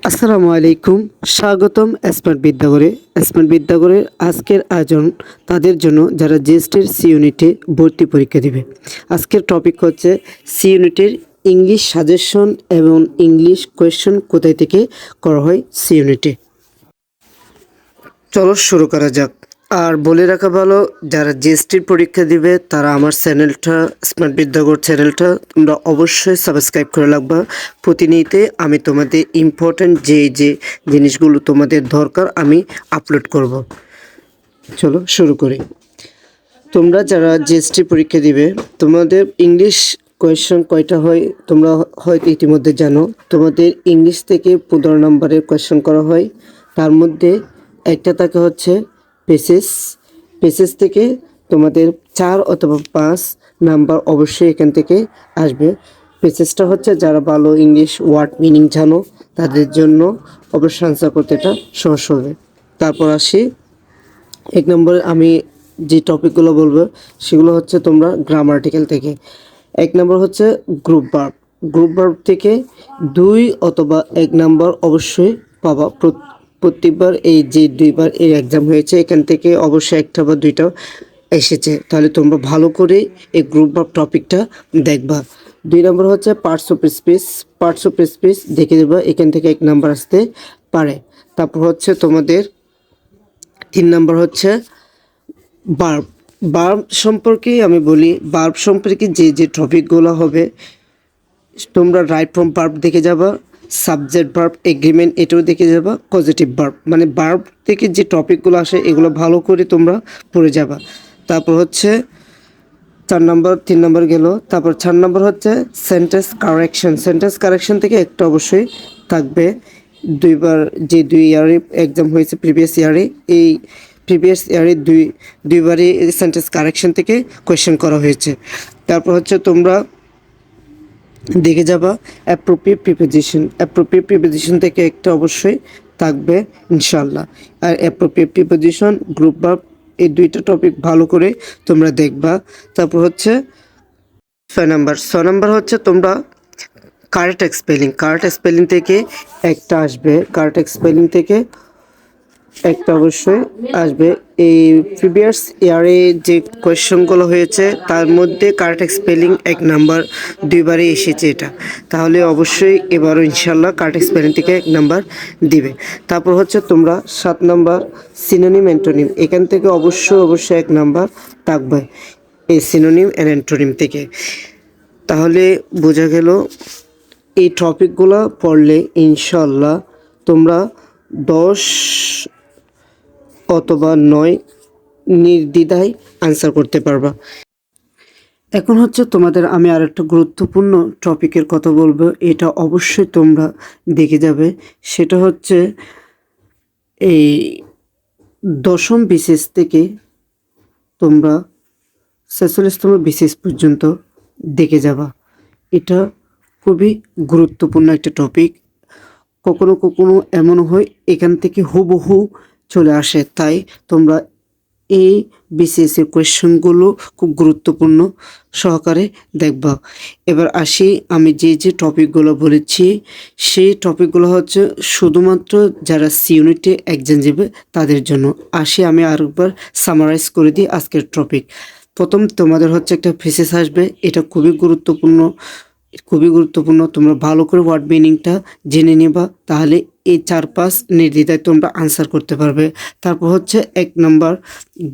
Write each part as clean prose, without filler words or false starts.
আসসালামু আলাইকুম, স্বাগতম স্মার্ট বিদ্যাগরে। স্মার্ট বিদ্যাগরের আজকের আয়োজন তাদের জন্য যারা জিএসটির সি ইউনিটে ভর্তি পরীক্ষা দিবে। আজকের টপিক হচ্ছে সি ইউনিটের ইংলিশ সাজেশন এবং ইংলিশ কোয়েশ্চন কোথায় থেকে করা হয় সি ইউনিটে। চলো শুরু করা যাক। আর বলে রাখা ভালো, যারা জিএসটির পরীক্ষা দিবে তারা আমার চ্যানেলটা স্মার্ট বিদ্যাগর চ্যানেলটা তোমরা অবশ্যই সাবস্ক্রাইব করে রাখবা। প্রতিনিয়ত আমি তোমাদের ইম্পর্ট্যান্ট যে জিনিসগুলো তোমাদের দরকার আমি আপলোড করব। চলো শুরু করি। তোমরা যারা জিএসটি পরীক্ষা দিবে তোমাদের ইংলিশ কোয়েশ্চন কয়টা হয় তোমরা হয়তো ইতিমধ্যে জানো। তোমাদের ইংলিশ থেকে 15 নম্বরের কোয়েশ্চন করা হয়। তার মধ্যে একটা থাকে হচ্ছে পেসেস থেকে তোমাদের 4 অথবা 5 নাম্বার অবশ্যই এখান থেকে আসবে। পেসেসটা হচ্ছে যারা ভালো ইংলিশ ওয়ার্ড মিনিং জানো তাদের জন্য অবশ্যই আনসার করতে এটা সহজ হবে। তারপর আসি 1 নম্বরে আমি যে টপিকগুলো বলবো সেগুলো হচ্ছে তোমরা গ্রামাটিক্যাল থেকে। 1 নম্বর হচ্ছে গ্রুপ ভার্ব থেকে 2 অথবা 1 নম্বর অবশ্যই পাবা। প্রত্যেকবার এই যে 2বার এর এক্সাম হয়েছে এখান থেকে অবশ্যই একটা বা দুইটা এসেছে, তাহলে তোমরা ভালো করে এই গ্রুপ ভার্ব টপিকটা দেখবা। 2 নম্বর হচ্ছে পার্টস অফ স্পিচ দেখে দেবা, এখান থেকে 1 নম্বর আসতে পারে। তারপর হচ্ছে তোমাদের 3 নম্বর হচ্ছে বার্ব সম্পর্কে আমি বলি। বার্ব সম্পর্কে যে টপিকগুলো হবে তোমরা রাইট ফ্রম বার্ব দেখে যাবা, সাবজেক্ট ভার্ব এগ্রিমেন্ট এটাও দেখে যাবা, পজিটিভ ভার্ব মানে বার্ব থেকে যে টপিকগুলো আসে এগুলো ভালো করে তোমরা পড়ে যাবা। তারপর হচ্ছে 3 নম্বর গেল। তারপর 4 নম্বর হচ্ছে সেন্টেন্স কারেকশন থেকে একটা অবশ্যই থাকবে। দুই ইয়ারে এক্সাম হয়েছে প্রিভিয়াস ইয়ারে, এই প্রিভিয়াস ইয়ারে দুইবারই সেন্টেন্স কারেকশন থেকে কোয়েশ্চেন করা হয়েছে। তারপর হচ্ছে তোমরা দেখে যাবা অ্যাপ্রোপ্রিয়েট প্রিপোজিশন থেকে একটা অবশ্যই থাকবে ইনশাল্লাহ। আর অ্যাপ্রোপ্রিয়েট প্রিপোজিশন, গ্রুপ ভার্ব এই দুইটা টপিক ভালো করে তোমরা দেখবা। তারপর হচ্ছে 6 নম্বর হচ্ছে তোমরা কারেক্ট স্পেলিং থেকে একটা আসবে। থেকে একটা অবশ্যই আসবে। এই প্রিভিয়াস ইয়ারে যে কোয়েশ্চনগুলো হয়েছে তার মধ্যে কারেক্ট স্পেলিং 1 নাম্বার 2বারই এসেছে এটা, তাহলে অবশ্যই এবারও ইনশাল্লাহ কারেক্ট স্পেলিং থেকে 1 নাম্বার দিবে। তারপর হচ্ছে তোমরা 7 নাম্বার সিনোনিম অ্যান্টোনিম, এখান থেকে অবশ্যই 1 নাম্বার থাকবে এই সিনোনিম অ্যান্ড অ্যান্টোনিম থেকে। তাহলে বোঝা গেল এই টপিকগুলো পড়লে ইনশাল্লাহ তোমরা 10 অথবা 9 নির্দ্বিধায় আনসার করতে পারবা। এখন হচ্ছে তোমাদের আমি আরেকটা গুরুত্বপূর্ণ টপিকের কথা বলবো, এটা অবশ্যই তোমরা দেখে যাবে। সেটা হচ্ছে এই 10ম বিসিএস থেকে তোমরা 46তম বিসিএস পর্যন্ত দেখে যাবা। এটা খুবই গুরুত্বপূর্ণ একটা টপিক। কখনো এমন হয় এখান থেকে হুবহু চলে আসে, তাই তোমরা এই বিসিএস এর কোয়েশ্চনগুলো খুব গুরুত্বপূর্ণ সহকারে দেখবা। এবার আসি, আমি যে টপিকগুলো বলেছি সেই টপিকগুলো হচ্ছে শুধুমাত্র যারা সি ইউনিটে এক্সাম দেবে তাদের জন্য। আসি আমি আরেকবার সামারাইজ করে দিই আজকের টপিক। প্রথম তোমাদের হচ্ছে একটা ফেসেস আসবে, এটা খুবই গুরুত্বপূর্ণ। তোমরা ভালো করে ওয়ার্ড মিনিংটা জেনে নেবা, তাহলে এই 4-5 নির্দ্বিধায় তোমরা আনসার করতে পারবে। তারপর হচ্ছে 1 নম্বর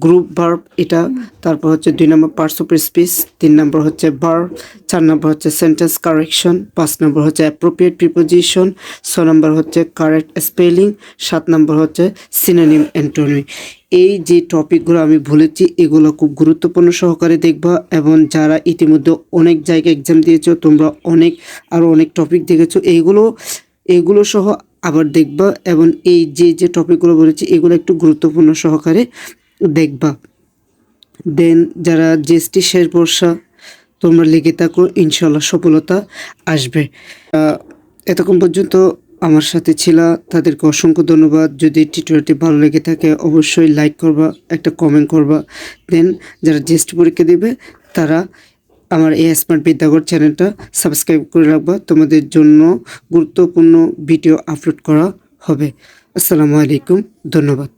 গ্রুপ ভার্ব এটা, তারপর হচ্ছে 2 নম্বর পার্টস অফ স্পিচ, 3 নম্বর হচ্ছে ভার্ব, 4 নম্বর হচ্ছে সেন্টেন্স কারেকশন, 5 নম্বর হচ্ছে অ্যাপ্রোপ্রিয়েট প্রিপোজিশন, 6 নম্বর হচ্ছে কারেক্ট স্পেলিং, 7 নম্বর হচ্ছে সিনোনিম অ্যান্টোনিম। এই যে টপিকগুলো আমি বলেছি এগুলো খুব গুরুত্বপূর্ণ সহকারে দেখবা। এবং যারা ইতিমধ্যে অনেক জায়গায় এক্সাম দিয়েছো তোমরা অনেক টপিক দেখেছো, এইগুলো সহ আবার দেখবা। এবং এই যে টপিকগুলো বলেছি এগুলো একটু গুরুত্বপূর্ণ সহকারে দেখবা। দেন যারা জিএসটি শেষ বর্ষা তোমরা লেগে থাকো, ইনশাল্লাহ সফলতা আসবে। এতক্ষণ পর্যন্ত আমার সাথে ছিলা তাদেরকে অসংখ্য ধন্যবাদ। যদি টিউটোরিয়ালটি ভালো লেগে থাকে অবশ্যই লাইক করবা, একটা কমেন্ট করবা। দেন যারা জিএসটি পরীক্ষা দিবে তারা আমার এই স্মার্ট বিদ্যাগর চ্যানেলটা সাবস্ক্রাইব করে রাখবা, তোমাদের জন্য গুরুত্বপূর্ণ ভিডিও আপলোড করা হবে। আসসালামু আলাইকুম, ধন্যবাদ।